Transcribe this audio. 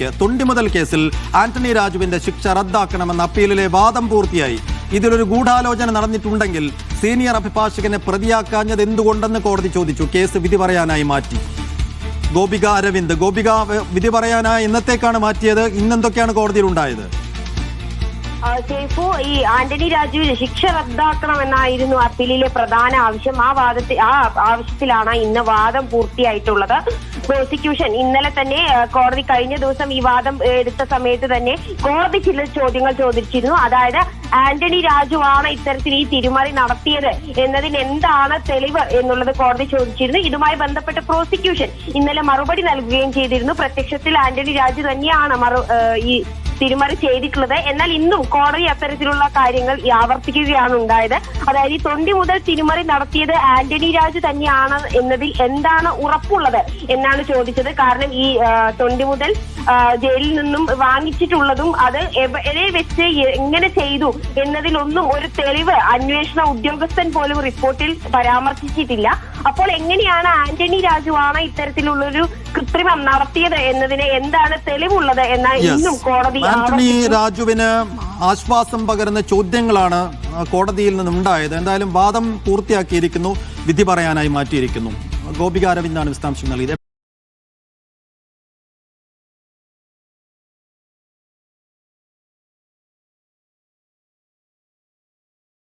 തൊണ്ടിമുതൽ കേസിൽ ആന്റണി രാജുവിന്റെ ശിക്ഷ റദ്ദാക്കണമെന്ന അപ്പീലിലെ വാദം പൂർത്തിയായി. ഇതിലൊരു ഗൂഢാലോചന നടന്നിട്ടുണ്ടെങ്കിൽ സീനിയർ അഭിഭാഷകനെ പ്രതിയാക്കാഞ്ഞത് എന്തുകൊണ്ടെന്ന് കോടതി ചോദിച്ചു. കേസ് വിധി പറയാനായി മാറ്റി. ഗോപിക അരവിന്ദ്, ഗോപിക, വിധി പറയാനായി ഇന്നത്തേക്കാണ് മാറ്റിയത്. ഇന്നെന്തൊക്കെയാണ് കോടതിയിൽ ഉണ്ടായത്? ഈ ആന്റണി രാജുവിന് ശിക്ഷ റദ്ദാക്കണമെന്നായിരുന്നു അപ്പീലിലെ പ്രധാന ആവശ്യം. ആ ആവശ്യത്തിലാണ് ഇന്ന് വാദം പൂർത്തിയായിട്ടുള്ളത്. പ്രോസിക്യൂഷൻ ഇന്നലെ തന്നെ കോടതി കഴിഞ്ഞ ദിവസം ഈ വാദം എടുത്ത സമയത്ത് തന്നെ കോടതി ചില ചോദ്യങ്ങൾ ചോദിച്ചിരുന്നു. അതായത് ആന്റണി രാജുവാണ് ഇത്തരത്തിൽ ഈ തിരിമറി നടത്തിയത് എന്നതിന് എന്താണ് തെളിവ് എന്നുള്ളത് കോടതി ചോദിച്ചിരുന്നു. ഇതുമായി ബന്ധപ്പെട്ട് പ്രോസിക്യൂഷൻ ഇന്നലെ മറുപടി നൽകുകയും ചെയ്തിരുന്നു. പ്രത്യക്ഷത്തിൽ ആന്റണി രാജു തന്നെയാണ് ഈ തിരിമറി ചെയ്തിട്ടുള്ളത്. എന്നാൽ ഇന്നും കോടതി അത്തരത്തിലുള്ള കാര്യങ്ങൾ ആവർത്തിക്കുകയാണ് ഉണ്ടായത്. അതായത് ഈ തൊണ്ടി മുതൽ തിരിമറി നടത്തിയത് ആന്റണി രാജു തന്നെയാണ് എന്നതിൽ എന്താണ് ഉറപ്പുള്ളത് എന്നാണ് ചോദിച്ചത്. കാരണം ഈ തൊണ്ടി മുതൽ ജയിലിൽ നിന്നും വാങ്ങിച്ചിട്ടുള്ളതും അത് എവിടെ വെച്ച് എങ്ങനെ ചെയ്തു എന്നതിലൊന്നും ഒരു തെളിവ് അന്വേഷണ ഉദ്യോഗസ്ഥൻ പോലും റിപ്പോർട്ടിൽ പരാമർശിച്ചിട്ടില്ല. അപ്പോൾ എങ്ങനെയാണ് ആന്റണി രാജുവാണ് ഇത്തരത്തിലുള്ളൊരു കൃത്രിമം നടത്തിയത് എന്നതിന് എന്താണ് തെളിവുള്ളത് എന്നാണ് ഇന്നും കോടതി. ആന്റണി രാജുവിന് ആശ്വാസം പകരുന്ന ചോദ്യങ്ങളാണ് കോടതിയിൽ നിന്നുണ്ടായത്. എന്തായാലും വാദം പൂർത്തിയാക്കിയിരിക്കുന്നു, വിധി പറയാനായി മാറ്റിയിരിക്കുന്നു. ഗോപിക അരവിന്ദാണ് വിശദാംശം നൽകിയത്.